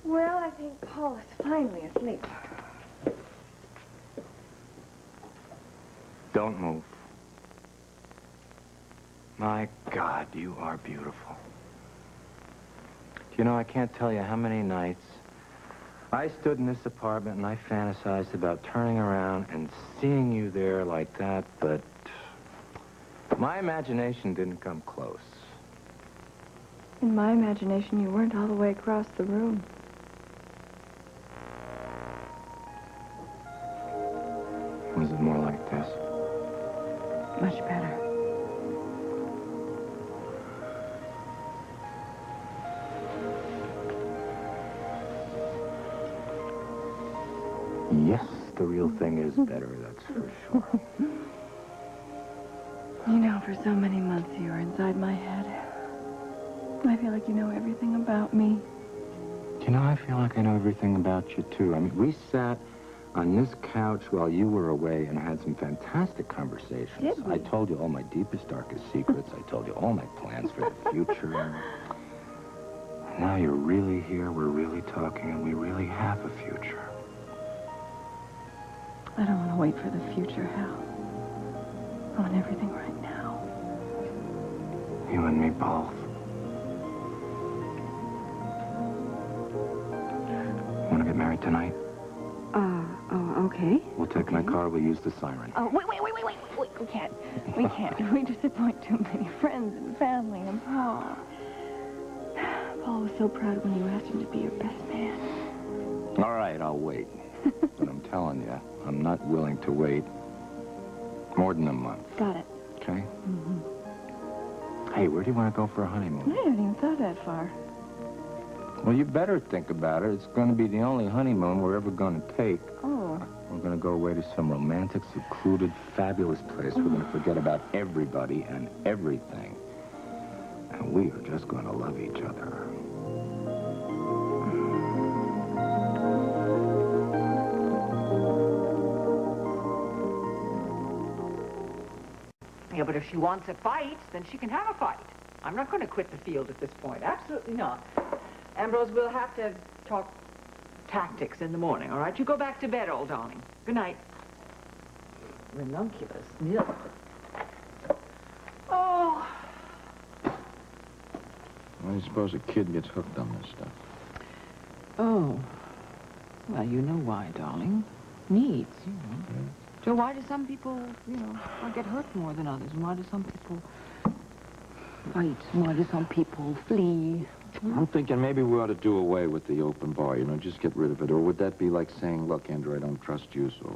Well, I think Paul is finally asleep. Don't move. My God, you are beautiful. You know, I can't tell you how many nights I stood in this apartment and I fantasized about turning around and seeing you there like that, but my imagination didn't come close. In my imagination, you weren't all the way across the room. Was it more like this? Much better. Yes, the real thing is better, that's for sure. You know, for so many months you were inside my head. I feel like you know everything about me. You know, I feel like I know everything about you, too. I mean, we sat on this couch while you were away and had some fantastic conversations. Did we? I told you all my deepest, darkest secrets. I told you all my plans for the future. Now you're really here, we're really talking, and we really have a future. I don't want to wait for the future, Hal. I want everything right now. You and me both. Want to get married tonight? Okay. We'll take my car, we'll use the siren. Oh, wait. We can't. We can't. We disappoint too many friends and family and Paul. Paul was so proud when you asked him to be your best man. All right, I'll wait. But I'm telling you, I'm not willing to wait more than a month. Got it. Okay? Mm-hmm. Hey, where do you want to go for a honeymoon? I haven't even thought that far. Well, you better think about it. It's going to be the only honeymoon we're ever going to take. Oh. We're going to go away to some romantic, secluded, fabulous place. We're going to forget about everybody and everything. And we are just going to love each other. Yeah, but if she wants a fight, then she can have a fight. I'm not going to quit the field at this point. Absolutely not. Ambrose, we'll have to talk tactics in the morning, all right? You go back to bed, old darling. Good night. Ranunculus nil. Oh. Well, I suppose a kid gets hooked on this stuff. Oh. Well, you know why, darling. Needs, you know. Yeah. So why do some people, get hurt more than others? And why do some people fight? And why do some people flee? I'm thinking maybe we ought to do away with the open bar, just get rid of it. Or would that be like saying, look, Andrew, I don't trust you, so...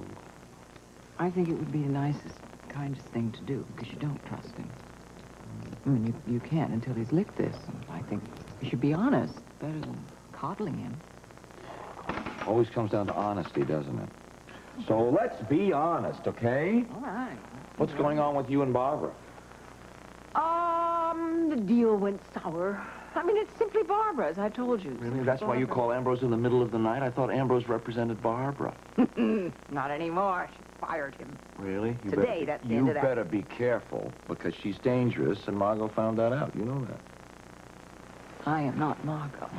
I think it would be the nicest, kindest thing to do, because you don't trust him. I mean, you can't until he's licked this. And I think you should be honest, better than coddling him. Always comes down to honesty, doesn't it? So let's be honest, okay? All right. What's going on with you and Barbara? The deal went sour. I mean, it's simply Barbara, as I told you. Really? That's why you call Ambrose in the middle of the night? I thought Ambrose represented Barbara. Not anymore. She fired him. Really? Today, that's the end of that. You better be careful, because she's dangerous, and Margot found that out. You know that. I am not Margot.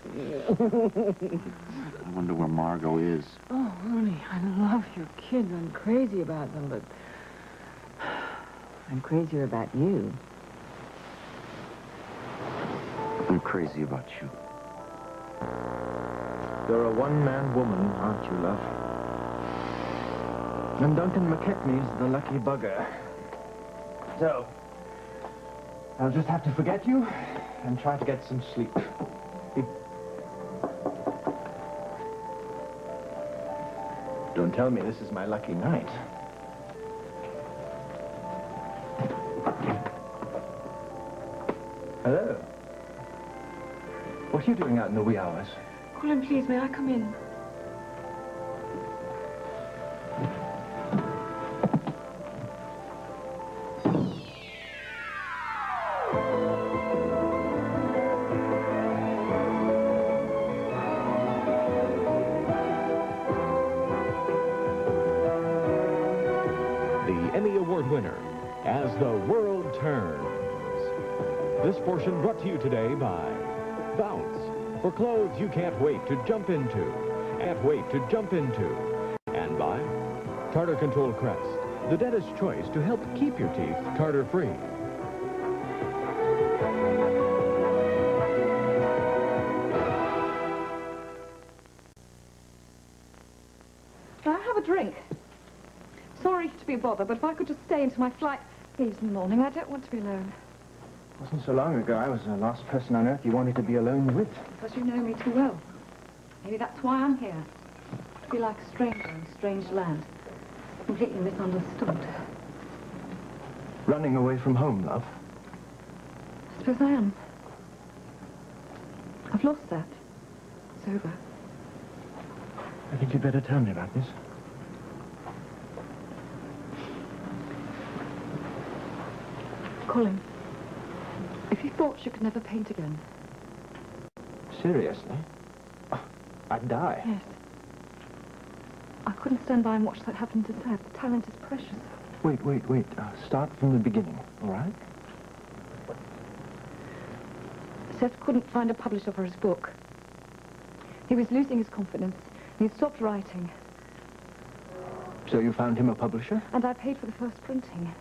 I wonder where Margot is. Oh, honey, I love your kids. I'm crazy about them, but I'm crazier about you. I'm crazy about you. You're a one-man woman, aren't you, love? And Duncan McKechnie's the lucky bugger. So, I'll just have to forget you and try to get some sleep. Don't tell me this is my lucky night. Hello. What are you doing out in the wee hours? Colin, please, may I come in? As the World Turns. This portion brought to you today by Bounce, for clothes you can't wait to jump into. And by Tartar Control Crest, the dentist's choice to help keep your teeth tartar-free. Can I have a drink? Sorry to be a bother, but if I could just stay until my flight leaves in the morning, I don't want to be alone. It wasn't so long ago I was the last person on earth you wanted to be alone with. Because you know me too well. Maybe that's why I'm here. To be like a stranger in a strange land. Completely misunderstood. Running away from home, love. I suppose I am. I've lost that. It's over. I think you'd better tell me about this. Colin, if you thought you could never paint again. Seriously? Oh, I'd die. Yes. I couldn't stand by and watch that happen to Seth. The talent is precious. Wait. Start from the beginning, all right? Seth couldn't find a publisher for his book. He was losing his confidence. He'd stopped writing. So you found him a publisher? And I paid for the first printing.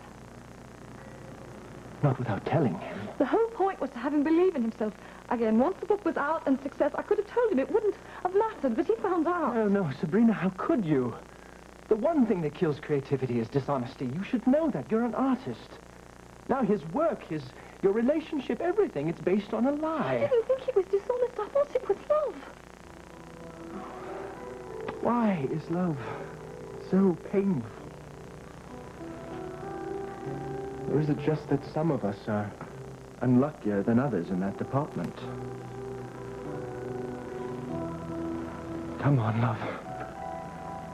Not without telling him. The whole point was to have him believe in himself. Again, once the book was out and success, I could have told him it wouldn't have mattered, but he found out. Oh, no, Sabrina, how could you? The one thing that kills creativity is dishonesty. You should know that. You're an artist. Now, his work, your relationship, everything, it's based on a lie. I didn't think he was dishonest. I thought it was love. Why is love so painful? Or is it just that some of us are unluckier than others in that department? Come on, love.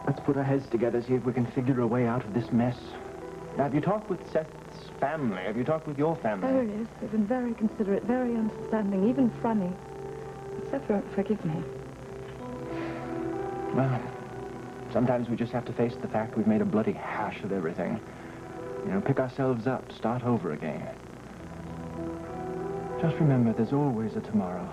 Let's put our heads together, see if we can figure a way out of this mess. Now, have you talked with Seth's family? Have you talked with your family? Oh, yes. They've been very considerate, very understanding, even funny. But Seth won't forgive me. Well, sometimes we just have to face the fact we've made a bloody hash of everything. You know, pick ourselves up, start over again. Just remember, there's always a tomorrow.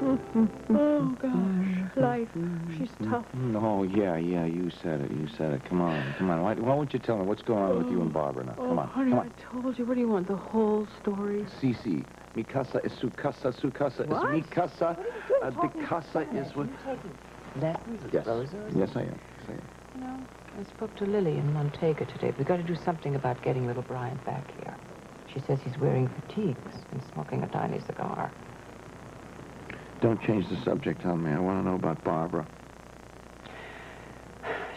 Oh, gosh. Life. She's tough. Oh, yeah, you said it. Come on. Why won't you tell me what's going on with you and Barbara now? Come on, honey, I told you. What do you want, the whole story? Cici, mi casa is su casa What? is mi casa. The casa is what... Lessons with Yes. Rosa? Yes, I am. You know, I spoke to Lily in Montega today. We've got to do something about getting little Brian back here. She says he's wearing fatigues and smoking a tiny cigar. Don't change the subject on me. I want to know about Barbara.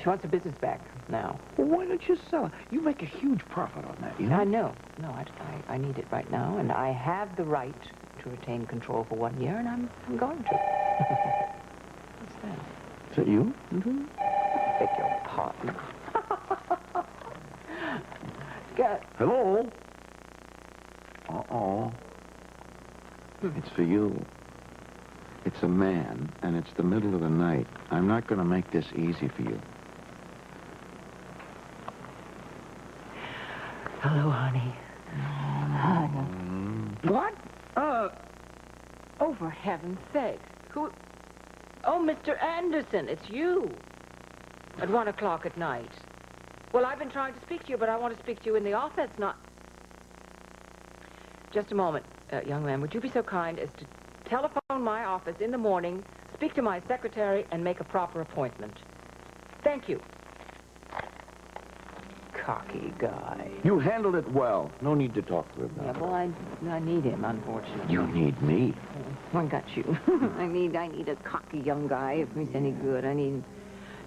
She wants her business back now. Well, why don't you sell it? You make a huge profit on that, you know? I know. No, I need it right now, and I have the right to retain control for 1 year, and I'm going to. What's that? Is that you? Mm-hmm. I beg your pardon. Scott. Hello? Uh-oh. It's for you. It's a man, and it's the middle of the night. I'm not going to make this easy for you. Hello, honey. What? Oh, for heaven's sake. Who? Oh, Mr. Anderson, it's you. At 1 o'clock at night. Well, I've been trying to speak to you, but I want to speak to you in the office, not... Just a moment, young man. Would you be so kind as to telephone my office in the morning, speak to my secretary, and make a proper appointment? Thank you. Cocky guy. You handled it well. No need to talk to him now. Yeah, well, I need him, unfortunately. You need me. I got you. I need a cocky young guy if he's any good. I need...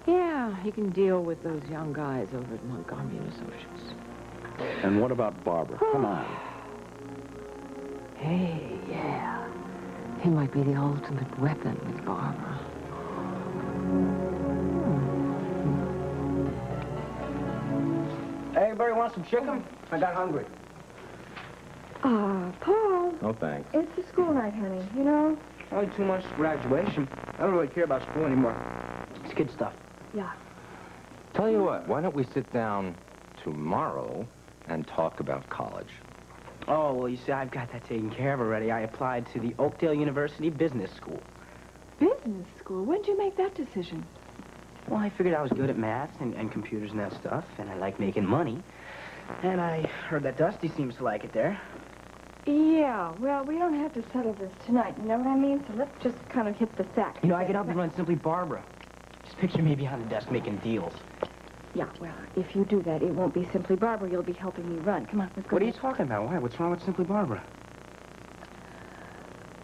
Yeah, he can deal with those young guys over at Montgomery and Associates. And what about Barbara? Come on. Hey, yeah. He might be the ultimate weapon with Barbara. Anybody want some chicken? I got hungry. Paul. No, thanks. It's the school night, honey. You know? Only 2 months to graduation. I don't really care about school anymore. It's kid stuff. Yeah. Tell you what, why don't we sit down tomorrow and talk about college. Oh, well, you see, I've got that taken care of already. I applied to the Oakdale University Business School. Business school? When'd you make that decision? Well, I figured I was good at math and computers and that stuff, and I like making money. And I heard that Dusty seems to like it there. Yeah, well, we don't have to settle this tonight, you know what I mean? So let's just kind of hit the sack. You know, I could help you run Simply Barbara. Just picture me behind the desk making deals. Yeah, well, if you do that, it won't be Simply Barbara. You'll be helping me run. Come on, let's go. What are you talking about? Why? What's wrong with Simply Barbara?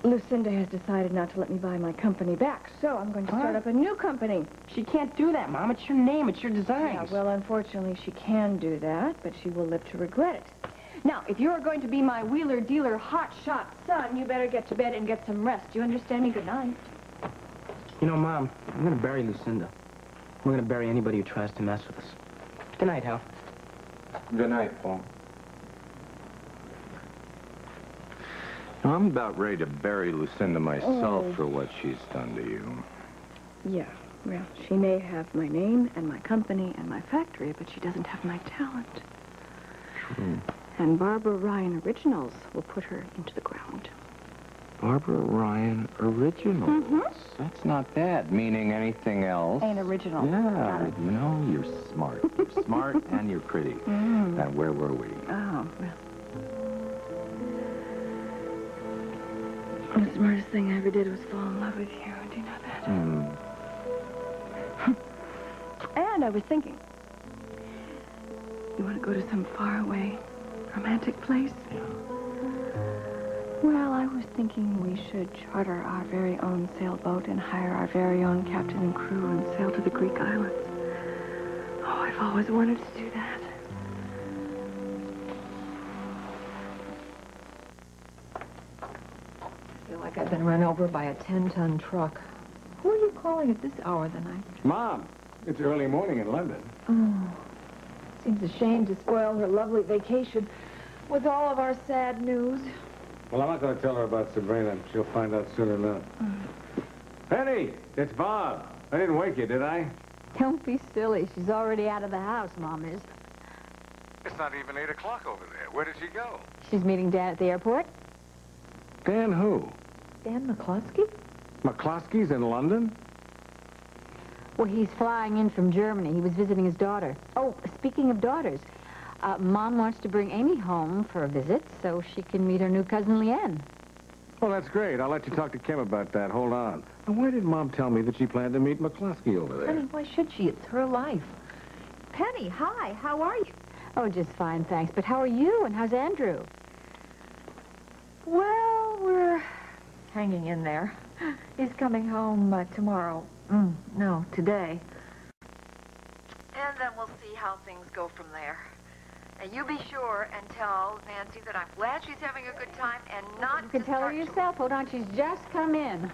Lucinda has decided not to let me buy my company back, so I'm going to start up a new company. She can't do that, Mom. It's your name. It's your designs. Yeah, well, unfortunately, she can do that, but she will live to regret it. Now, if you're going to be my wheeler-dealer, hotshot son, you better get to bed and get some rest. Do you understand me? Good night. You know, Mom, I'm going to bury Lucinda. We're going to bury anybody who tries to mess with us. Good night, Hal. Good night, Paul. Now, I'm about ready to bury Lucinda myself for what she's done to you. Yeah, well, she may have my name and my company and my factory, but she doesn't have my talent. True. And Barbara Ryan Originals will put her into the ground. Barbara Ryan Originals. Mm-hmm. That's not bad. Meaning anything else? Ain't original. Yeah, you know, you're smart. You're smart and you're pretty. And where were we? Oh, well. The smartest thing I ever did was fall in love with you. Do you know that? And I was thinking, you want to go to some faraway, romantic place? Yeah. Well, I was thinking we should charter our very own sailboat and hire our very own captain and crew and sail to the Greek islands. Oh, I've always wanted to do that. I feel like I've been run over by a 10-ton truck. Who are you calling at this hour of the night? Mom, it's early morning in London. Oh, seems a shame to spoil her lovely vacation with all of our sad news. Well, I'm not going to tell her about Sabrina. She'll find out soon enough. Penny, it's Bob. I didn't wake you, did I? Don't be silly. She's already out of the house, Mom is. It's not even 8 o'clock over there. Where did she go? She's meeting Dan at the airport. Dan who? Dan McCluskey? McCloskey's in London? Well, he's flying in from Germany. He was visiting his daughter. Oh, speaking of daughters, Mom wants to bring Amy home for a visit so she can meet her new cousin, Leanne. Well, that's great. I'll let you talk to Kim about that. Hold on. And why did Mom tell me that she planned to meet McCloskey over there? Penny, why should she? It's her life. Penny, hi. How are you? Oh, just fine, thanks. But how are you, and how's Andrew? Well, we're hanging in there. He's coming home tomorrow. No, today. And then we'll see how things go from there. And you be sure and tell Nancy that I'm glad she's having a good time and not... You can tell her yourself. Hold on, she's just come in.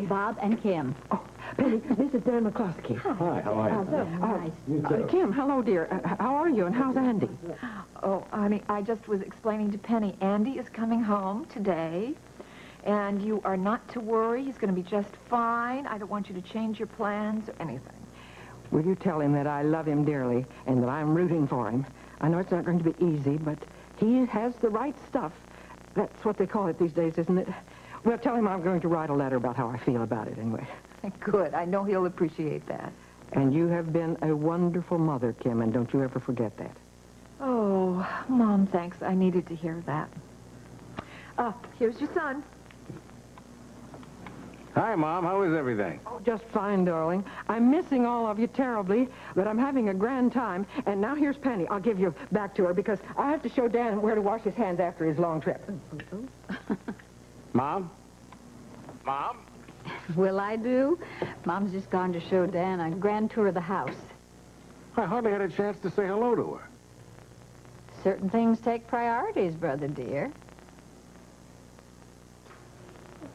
Bob and Kim. Oh, Penny, this is Dan McCloskey. Hi, how are you? Nice. You too. Kim, hello, dear. How are you, and how's Andy? Oh, honey, I just was explaining to Penny, Andy is coming home today, and you are not to worry. He's going to be just fine. I don't want you to change your plans or anything. Will you tell him that I love him dearly and that I'm rooting for him? I know it's not going to be easy, but he has the right stuff. That's what they call it these days, isn't it? Well, tell him I'm going to write a letter about how I feel about it anyway. Good. I know he'll appreciate that. And you have been a wonderful mother, Kim, and don't you ever forget that. Oh, Mom, thanks. I needed to hear that. Here's your son. Hi, Mom. How is everything? Oh, just fine, darling. I'm missing all of you terribly, but I'm having a grand time. And now here's Penny. I'll give you back to her because I have to show Dan where to wash his hands after his long trip. Mom? Mom? Will I do? Mom's just gone to show Dan a grand tour of the house. I hardly had a chance to say hello to her. Certain things take priorities, brother dear.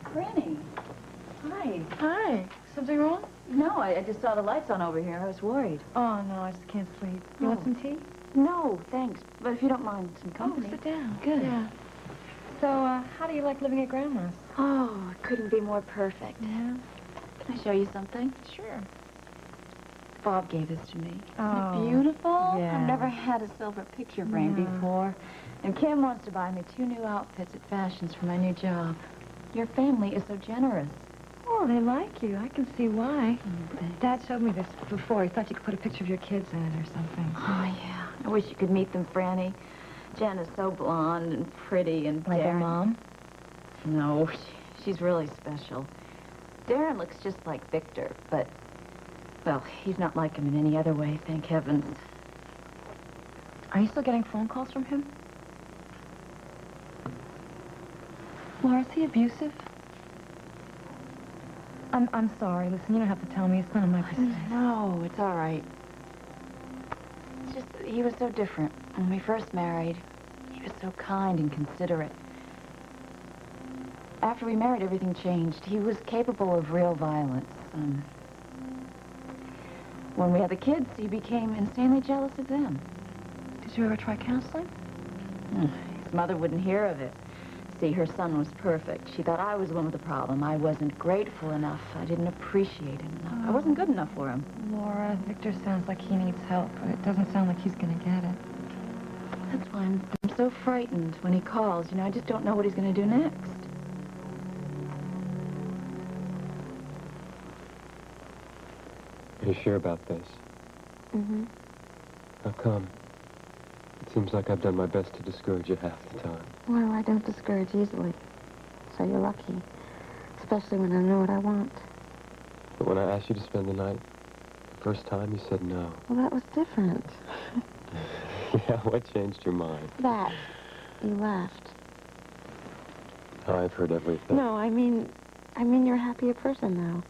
Granny. Hi. Hi. Something wrong? No, I just saw the lights on over here. I was worried. Oh, no, I just can't sleep. You want some tea? No, thanks. But if you don't mind some company. Sit down. Good. Yeah. So, how do you like living at Grandma's? Oh, it couldn't be more perfect. Yeah? Can I show you something? Sure. Bob gave this to me. Oh, Isn't it beautiful? yeah. I've never had a silver picture frame before. And Kim wants to buy me 2 new outfits at Fashions for my new job. Your family is so generous. Oh, they like you. I can see why. Dad showed me this before. He thought you could put a picture of your kids in it or something. Oh, yeah. I wish you could meet them, Franny. Jen is so blonde and pretty and Like Darren... her mom? No, she's really special. Darren looks just like Victor, but, well, he's not like him in any other way, thank heavens. Are you still getting phone calls from him? Laura, is he abusive? I'm sorry. Listen, you don't have to tell me. It's none of my business. No, it's all right. It's just that he was so different. When we first married, he was so kind and considerate. After we married, everything changed. He was capable of real violence. When we had the kids, he became insanely jealous of them. Did you ever try counseling? His mother wouldn't hear of it. See, her son was perfect. She thought I was the one with the problem. I wasn't grateful enough. I didn't appreciate him enough. I wasn't good enough for him. Laura, Victor sounds like he needs help, but it doesn't sound like he's going to get it. That's why I'm so frightened when he calls. You know, I just don't know what he's going to do next. Are you sure about this? Mm-hmm. How come? It seems like I've done my best to discourage you half the time. Well, I don't discourage easily. So you're lucky. Especially when I know what I want. But when I asked you to spend the night, the first time you said no. Well, that was different. Yeah, what changed your mind? That. You laughed. Oh, I've heard everything. No, I mean you're a happier person now.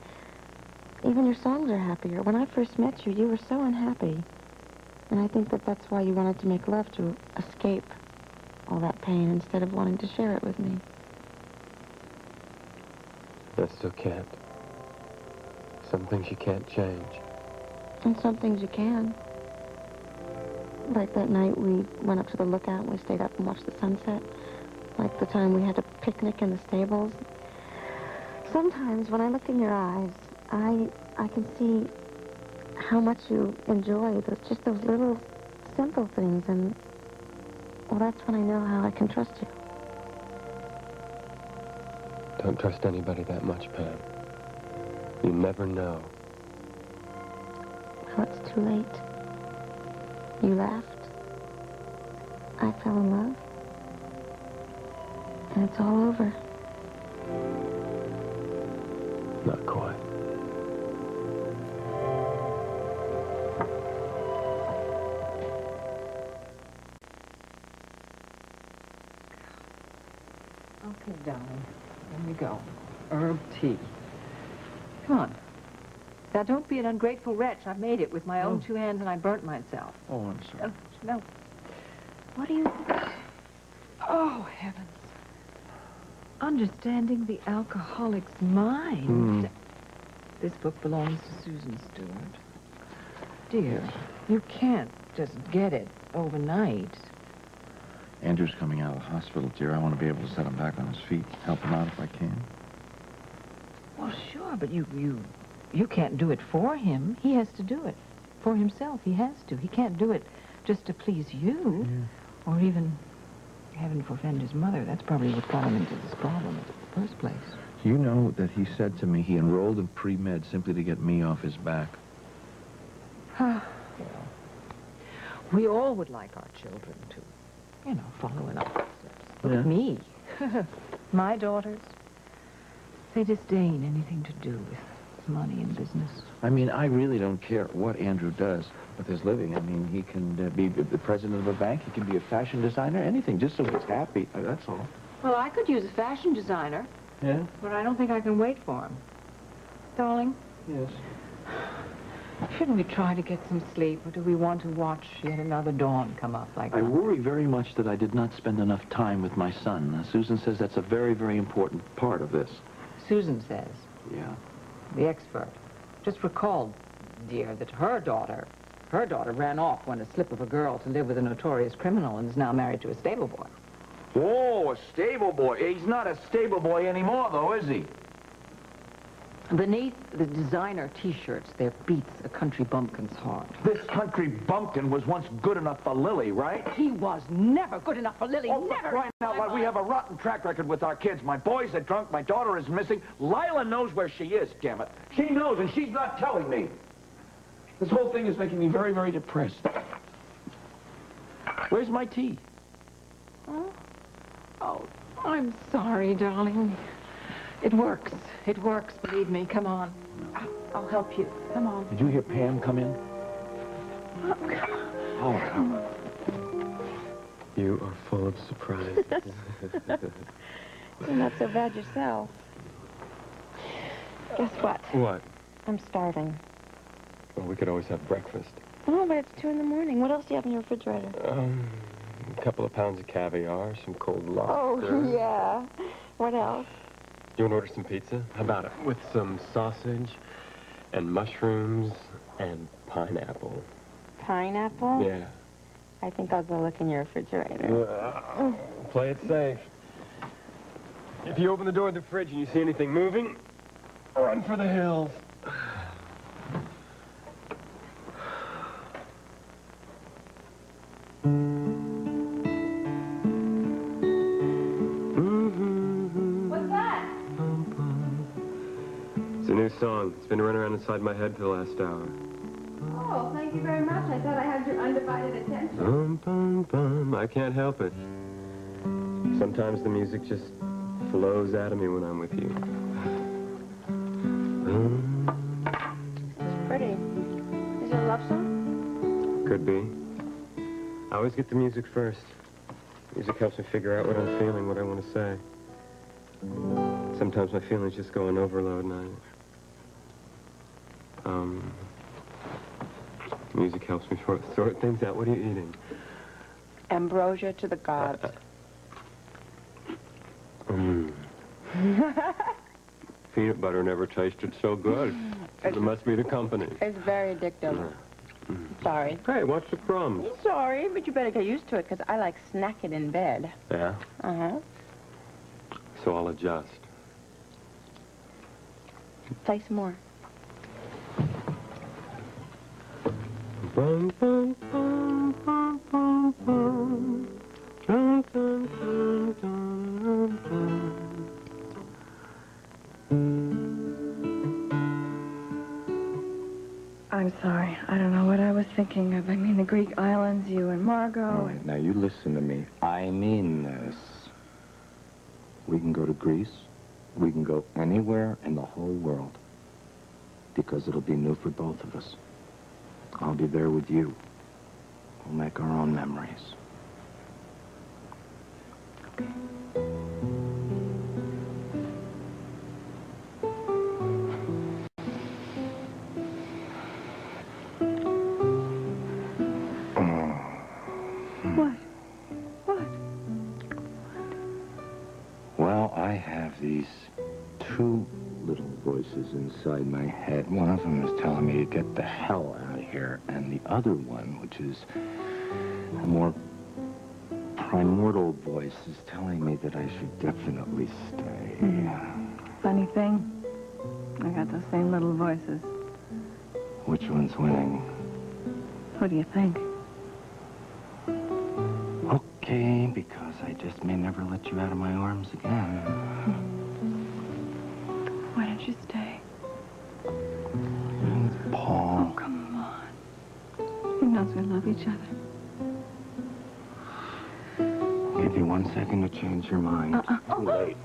Even your songs are happier. When I first met you, you were so unhappy. And I think that's why you wanted to make love, to escape all that pain instead of wanting to share it with me. I still can't. Some things you can't change. And some things you can. Like that night we went up to the lookout and we stayed up and watched the sunset. Like the time we had a picnic in the stables. Sometimes when I look in your eyes, I can see how much you enjoy just those little simple things, and well, that's when I know how I can trust you. Don't trust anybody that much, Pam. You never know. Well, it's too late. You laughed. I fell in love. And it's all over. Not quite. Okay, darling. Here we go. Herb tea. Come on. Now, don't be an ungrateful wretch. I made it with my own 2 hands, and I burnt myself. Oh, I'm sorry. No. What do you... Oh, heavens. Understanding the Alcoholic's Mind. This book belongs to Susan Stewart. Dear, you can't just get it overnight. Andrew's coming out of the hospital, dear. I want to be able to set him back on his feet, help him out if I can. Well, sure, but you can't do it for him. He has to do it. For himself, he has to. He can't do it just to please you. Yeah. Or even, heaven forfend his mother. That's probably what got him into this problem in the first place. You know that he said to me he enrolled in pre-med simply to get me off his back. Well, we all would like our children to, you know, follow in our footsteps. Look at me. My daughters, they disdain anything to do with money and business. I mean, I really don't care what Andrew does with his living. I mean, he can be the president of a bank. He can be a fashion designer, anything, just so he's happy. That's all. Well, I could use a fashion designer. Yeah? But I don't think I can wait for him. Darling? Yes. Shouldn't we try to get some sleep, or do we want to watch yet another dawn come up like that? I worry very much that I did not spend enough time with my son. Susan says that's a very, very important part of this. Susan says. Yeah. The expert. Just recalled, dear, that her daughter ran off when a slip of a girl to live with a notorious criminal and is now married to a stable boy. Oh, a stable boy. He's not a stable boy anymore, though, is he? Beneath the designer T-shirts, there beats a country bumpkin's heart. This country bumpkin was once good enough for Lily, right? He was never good enough for Lily, Oh, never! for crying out loud, we have a rotten track record with our kids. My boys are drunk, my daughter is missing. Lila knows where she is, damn it. She knows, and she's not telling me. This whole thing is making me very, very depressed. Where's my tea? Oh, I'm sorry, darling. It works. It works, believe me. Come on. I'll help you. Come on. Did you hear Pam come in? Oh, come on. You are full of surprises. You're not so bad yourself. Guess what? What? I'm starving. Well, we could always have breakfast. Oh, but it's 2 in the morning. What else do you have in your refrigerator? A couple of pounds of caviar, some cold lobster. Oh, yeah. What else? You want to order some pizza? How about it? With some sausage and mushrooms and pineapple. Pineapple? Yeah. I think I'll go look in your refrigerator. Play it safe. If you open the door of the fridge and you see anything moving, run for the hills. It's a new song. It's been running around inside my head for the last hour. Oh, thank you very much. I thought I had your undivided attention. Bum, bum, bum. I can't help it. Sometimes the music just flows out of me when I'm with you. This is pretty. Is it a love song? Could be. I always get the music first. Music helps me figure out what I'm feeling, what I want to say. Sometimes my feelings just go on overload, and music helps me sort things out. What are you eating? Ambrosia to the gods. Peanut butter never tasted so good. It must be the company. It's very addictive. Sorry. Hey, watch the crumbs. Sorry, but you better get used to it, because I like snacking in bed. Yeah? Uh-huh. So I'll adjust. Play some more. Bum, bum, bum, bum, bum, bum. Dun, dun, dun, dun, dun. I'm sorry. I don't know what I was thinking of. I mean, the Greek islands, you and Margot. All right, now you listen to me. I mean this. We can go to Greece. We can go anywhere in the whole world. Because it'll be new for both of us. I'll be there with you. We'll make our own memories. Okay. Well, I have these two little voices inside my head. One of them is telling me to get the hell out of here, and the other one, which is a more primordial voice, is telling me that I should definitely stay. Funny thing, I got those same little voices. Which one's winning? Who do you think? Okay, because I just may never let you out of my arms again. Why don't you stay? Paul. Oh, come on. Who knows we love each other? I'll give you 1 second to change your mind. Too late.